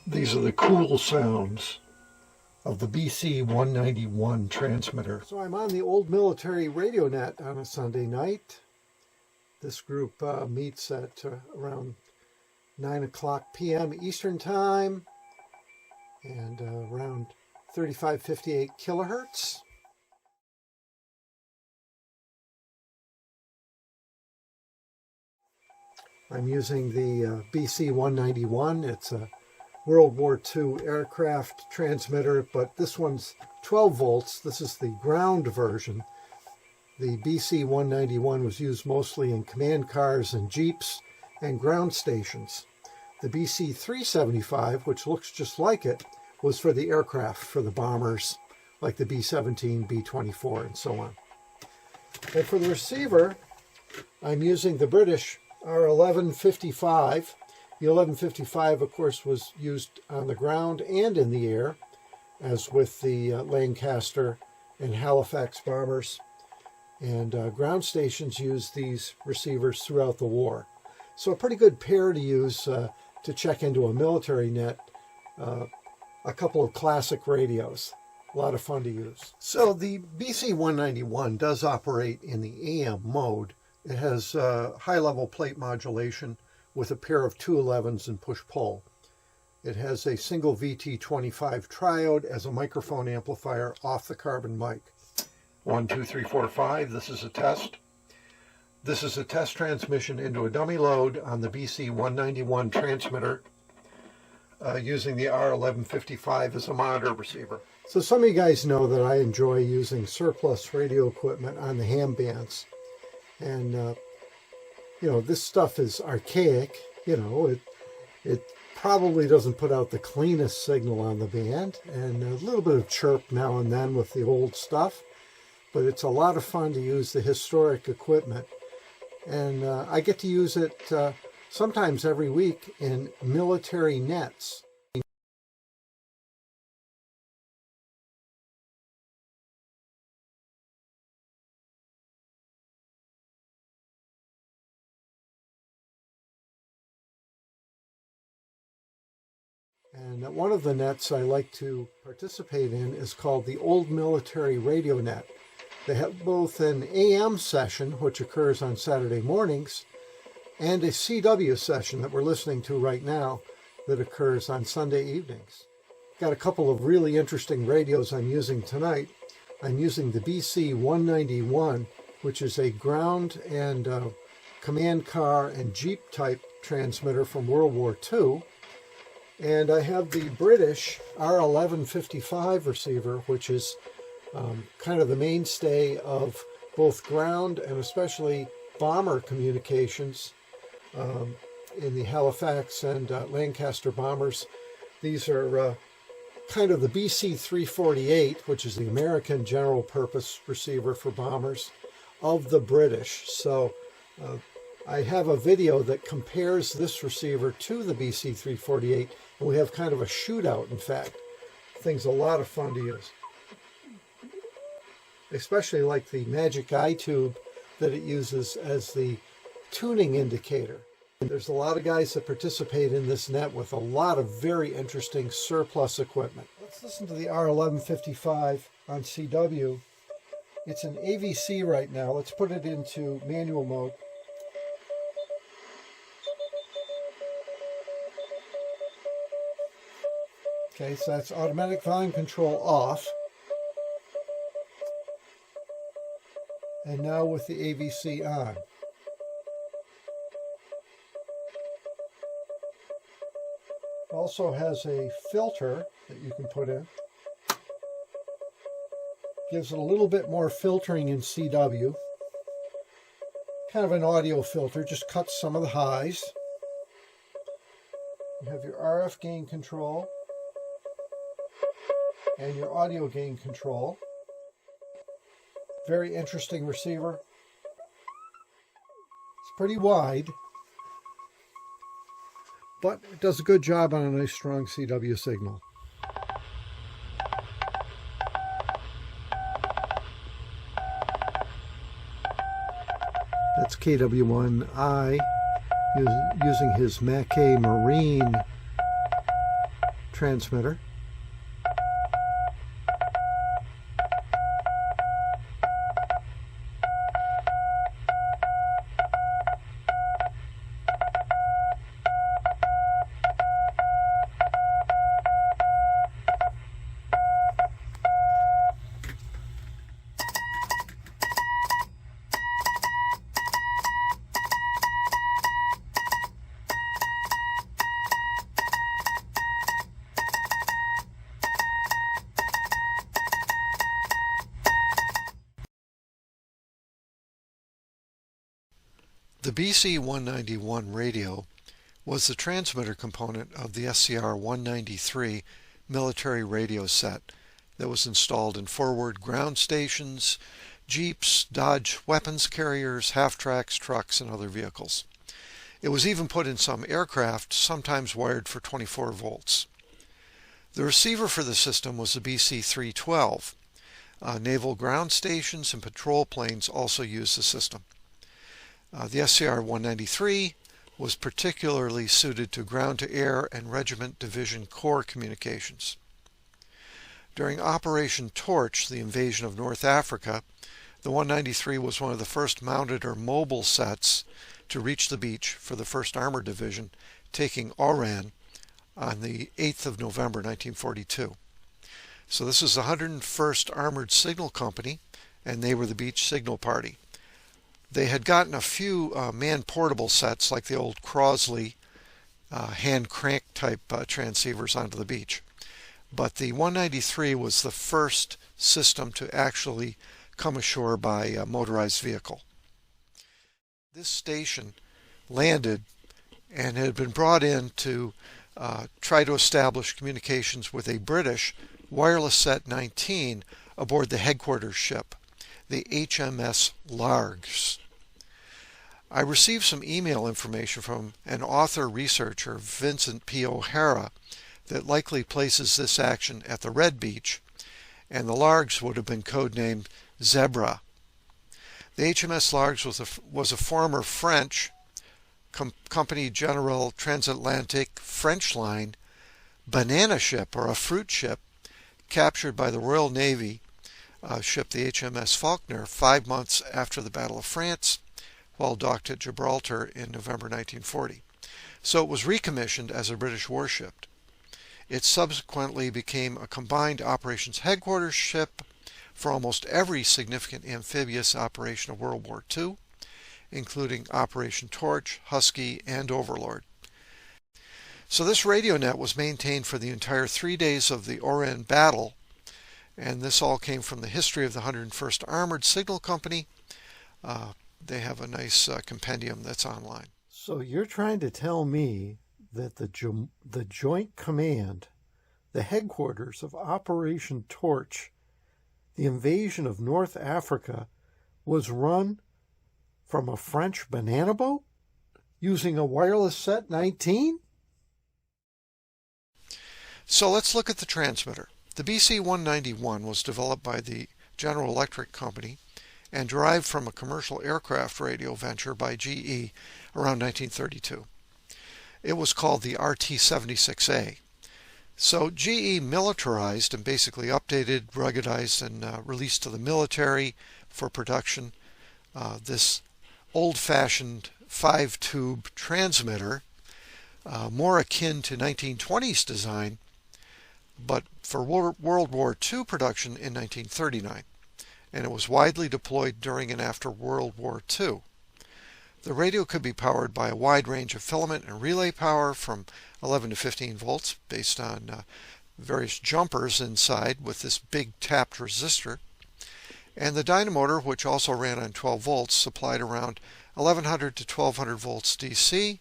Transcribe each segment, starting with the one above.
These are the cool sounds of the BC-191 transmitter. So I'm on the old military radio net on a Sunday night. This group meets at around 9 o'clock p.m. Eastern Time and around 3558 kilohertz. I'm using the BC-191. It's a World War II aircraft transmitter, but this one's 12 volts. This is the ground version. The BC-191 was used mostly in command cars and jeeps and ground stations. The BC-375, which looks just like it, was for the aircraft, for the bombers, like the B-17, B-24, and so on. And for the receiver, I'm using the British R1155. The 1155, of course, was used on the ground and in the air, as with the Lancaster and Halifax bombers. And ground stations used these receivers throughout the war. So a pretty good pair to use to check into a military net. A couple of classic radios. A lot of fun to use. So the BC-191 does operate in the AM mode. It has high-level plate modulation with a pair of 211s and push-pull. It has a single VT25 triode as a microphone amplifier off the carbon mic. 1, 2, 3, 4, 5. This is a test. This is a test transmission into a dummy load on the BC-191 transmitter using the R1155 as a monitor receiver. So some of you guys know that I enjoy using surplus radio equipment on the ham bands. And, you know, this stuff is archaic. You know, it probably doesn't put out the cleanest signal on the band, and a little bit of chirp now and then with the old stuff. But it's a lot of fun to use the historic equipment. And I get to use it sometimes every week in military nets. And one of the nets I like to participate in is called the Old Military Radio Net. They have both an AM session, which occurs on Saturday mornings, and a CW session that we're listening to right now that occurs on Sunday evenings. Got a couple of really interesting radios I'm using tonight. I'm using the BC-191, which is a ground and command car and jeep type transmitter from World War II. And I have the British R1155 receiver, which is kind of the mainstay of both ground and especially bomber communications in the Halifax and Lancaster bombers. These are kind of the BC-348, which is the American general purpose receiver for bombers, of the British. So I have a video that compares this receiver to the BC-348, and we have kind of a shootout, in fact. Thing's a lot of fun to use. Especially like the magic eye tube that it uses as the tuning indicator. There's a lot of guys that participate in this net with a lot of very interesting surplus equipment. Let's listen to the R1155 on CW. It's an AVC right now. Let's put it into manual mode. Okay, so that's automatic volume control off. And now with the AVC on. Also has a filter that you can put in. Gives it a little bit more filtering in CW. Kind of an audio filter, just cuts some of the highs. You have your RF gain control and your audio gain control. Very interesting receiver. It's pretty wide, but it does a good job on a nice strong CW signal. That's KW1I using his Mackay Marine transmitter. The BC-191 radio was the transmitter component of the SCR-193 military radio set that was installed in forward ground stations, jeeps, Dodge weapons carriers, half-tracks, trucks, and other vehicles. It was even put in some aircraft, sometimes wired for 24 volts. The receiver for the system was the BC-312. Naval ground stations and patrol planes also used the system. The SCR-193 was particularly suited to ground-to-air and regiment division corps communications. During Operation Torch, the invasion of North Africa, the 193 was one of the first mounted or mobile sets to reach the beach for the 1st Armored Division, taking Oran on the 8th of November 1942. So this is the 101st Armored Signal Company, and they were the beach signal party. They had gotten a few man-portable sets like the old Crosley hand crank type transceivers onto the beach. But the 193 was the first system to actually come ashore by a motorized vehicle. This station landed and had been brought in to try to establish communications with a British wireless set 19 aboard the headquarters ship, the HMS Largs. I received some email information from an author-researcher, Vincent P. O'Hara, that likely places this action at the Red Beach, and the Largs would have been codenamed Zebra. The HMS Largs was a former French Compagnie Generale Transatlantique French Line banana ship, or a fruit ship, captured by the Royal Navy ship the HMS Faulkner 5 months after the Battle of France, while docked at Gibraltar in November 1940. So it was recommissioned as a British warship. It subsequently became a combined operations headquarters ship for almost every significant amphibious operation of World War II, including Operation Torch, Husky, and Overlord. So this radio net was maintained for the entire 3 days of the Oran battle, and this all came from the history of the 101st Armored Signal Company. They have a nice compendium that's online. So you're trying to tell me that the Joint Command, the headquarters of Operation Torch, the invasion of North Africa, was run from a French banana boat using a wireless set 19? So let's look at the transmitter. The BC-191 was developed by the General Electric Company and derived from a commercial aircraft radio venture by GE around 1932. It was called the RT-76A. So GE militarized and basically updated, ruggedized, and released to the military for production this old-fashioned 5-tube transmitter, more akin to 1920s design, but for World War II production in 1939, and it was widely deployed during and after World War II. The radio could be powered by a wide range of filament and relay power from 11 to 15 volts based on various jumpers inside with this big tapped resistor. And the dynamotor, which also ran on 12 volts, supplied around 1100 to 1200 volts DC,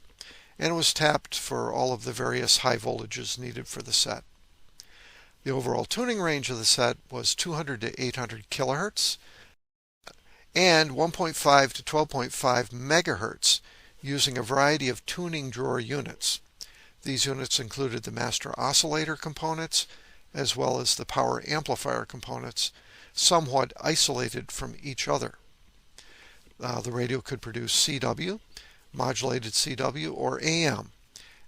and it was tapped for all of the various high voltages needed for the set. The overall tuning range of the set was 200 to 800 kilohertz and 1.5 to 12.5 megahertz using a variety of tuning drawer units. These units included the master oscillator components as well as the power amplifier components, somewhat isolated from each other. The radio could produce CW, modulated CW, or AM,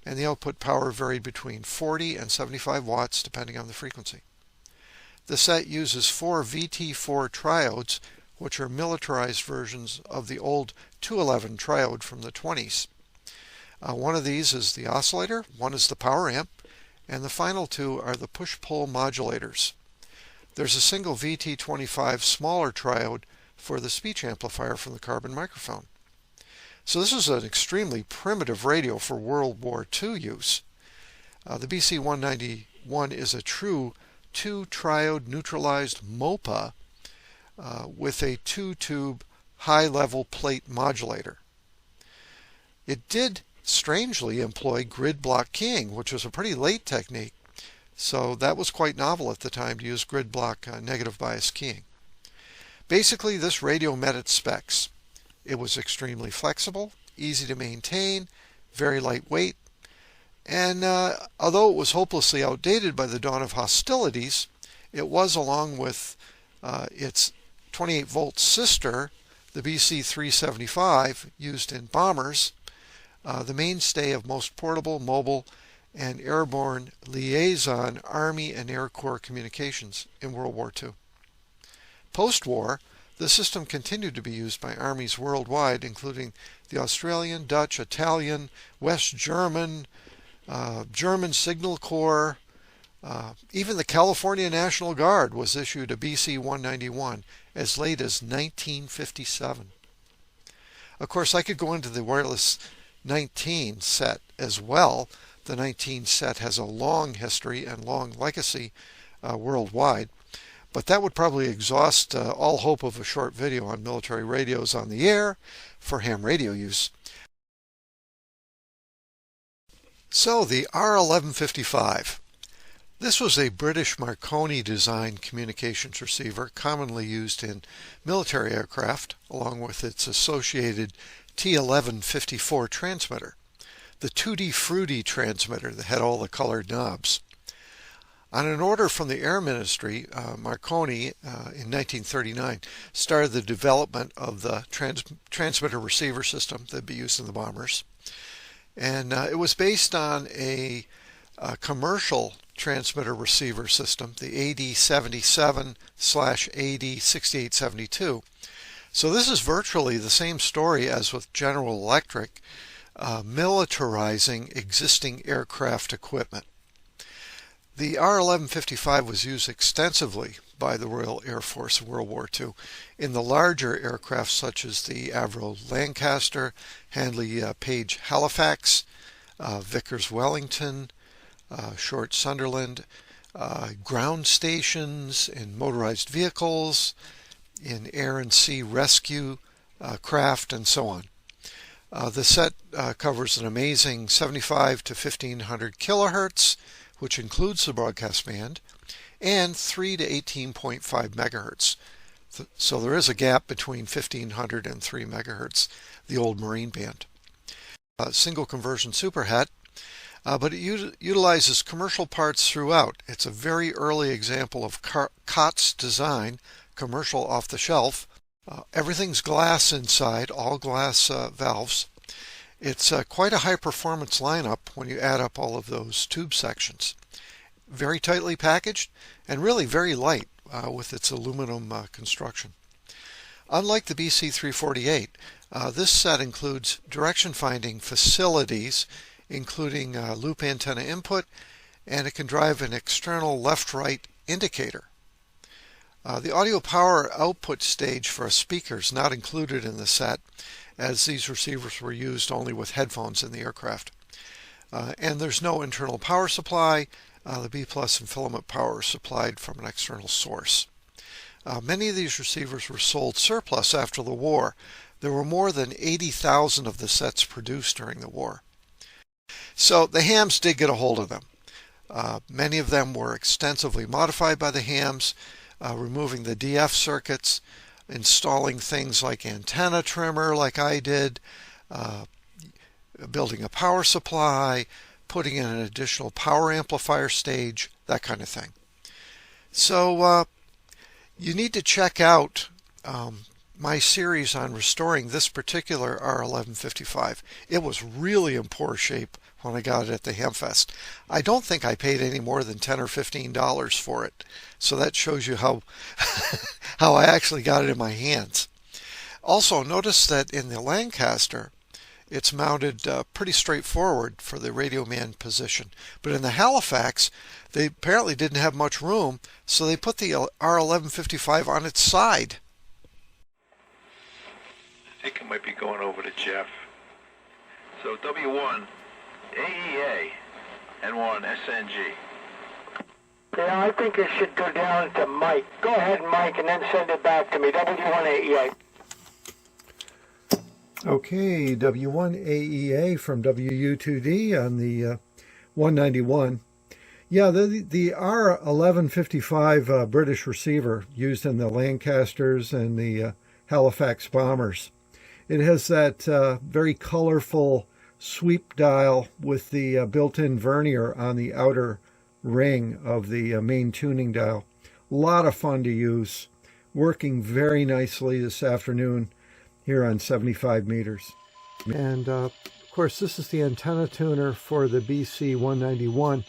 and the output power varied between 40 and 75 watts depending on the frequency. The set uses 4 VT4 triodes, which are militarized versions of the old 211 triode from the 20s. One of these is the oscillator, one is the power amp, and the final two are the push-pull modulators. There's a single VT25 smaller triode for the speech amplifier from the carbon microphone. So this is an extremely primitive radio for World War II use. The BC-191 is a true 2-triode neutralized MOPA with a 2-tube high-level plate modulator. It did strangely employ grid block keying, which was a pretty late technique, so that was quite novel at the time to use grid block negative bias keying. Basically, this radio met its specs. It was extremely flexible, easy to maintain, very lightweight, and although it was hopelessly outdated by the dawn of hostilities, it was, along with its 28-volt sister, the BC-375, used in bombers, the mainstay of most portable, mobile, and airborne liaison Army and Air Corps communications in World War II. Post-war, the system continued to be used by armies worldwide, including the Australian, Dutch, Italian, West German, German Signal Corps. Even the California National Guard was issued a BC-191 as late as 1957. Of course, I could go into the wireless 19 set as well. The 19 set has a long history and long legacy worldwide, but that would probably exhaust all hope of a short video on military radios on the air for ham radio use. So the R1155. This was a British Marconi designed communications receiver commonly used in military aircraft, along with its associated T1154 transmitter, the Tutti Frutti transmitter that had all the colored knobs. On an order from the Air Ministry, Marconi in 1939 started the development of the transmitter receiver system that would be used in the bombers. And it was based on a commercial transmitter receiver system, the AD77/AD6872. So this is virtually the same story as with General Electric, militarizing existing aircraft equipment. The R1155 was used extensively by the Royal Air Force in World War II in the larger aircraft such as the Avro Lancaster, Handley Page Halifax, Vickers Wellington, Short Sunderland, ground stations, in motorized vehicles, in air and sea rescue craft, and so on. The set covers an amazing 75 to 1500 kilohertz, which includes the broadcast band, and 3 to 18.5 megahertz. So there is a gap between 1500 and 3 megahertz, the old Marine band. Single conversion superhet, but it utilizes commercial parts throughout. It's a very early example of COTS design, commercial off the shelf. Everything's glass inside, all glass valves. It's quite a high performance lineup when you add up all of those tube sections. Very tightly packaged and really very light with its aluminum construction. Unlike the BC-348, this set includes direction finding facilities, including loop antenna input, and it can drive an external left-right indicator. The audio power output stage for a speaker is not included in the set, as these receivers were used only with headphones in the aircraft. And there's no internal power supply. The B+ and filament power is supplied from an external source. Many of these receivers were sold surplus after the war. There were more than 80,000 of the sets produced during the war. So the hams did get a hold of them. Many of them were extensively modified by the hams, removing the DF circuits, installing things like antenna trimmer like I did, building a power supply, putting in an additional power amplifier stage, that kind of thing. So you need to check out my series on restoring this particular R1155. It was really in poor shape when I got it at the Hamfest. I don't think I paid any more than $10 or $15 for it. So that shows you how how I actually got it in my hands. Also, notice that in the Lancaster, it's mounted pretty straightforward for the radio man position. But in the Halifax, they apparently didn't have much room, so they put the R1155 on its side. I think it might be going over to Jeff. So W1, AEA, N1, SNG. Yeah, I think it should go down to Mike. Go ahead, Mike, and then send it back to me. W1AEA. Okay, W1AEA from WU2D on the 191. Yeah, the R1155 British receiver used in the Lancasters and the Halifax bombers. It has that very colorful sweep dial with the built-in vernier on the outer ring of the main tuning dial. A lot of fun to use. Working very nicely this afternoon here on 75 meters. And of course, this is the antenna tuner for the BC-191.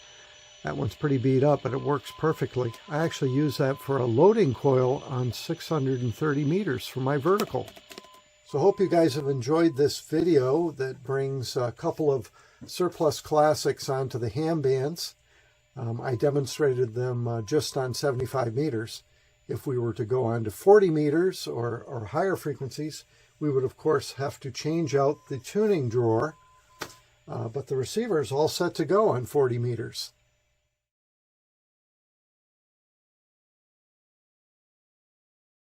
That one's pretty beat up, but it works perfectly. I actually use that for a loading coil on 630 meters for my vertical. So I hope you guys have enjoyed this video that brings a couple of surplus classics onto the ham bands. I demonstrated them just on 75 meters. If we were to go on to 40 meters or higher frequencies, we would of course have to change out the tuning drawer, but the receiver is all set to go on 40 meters.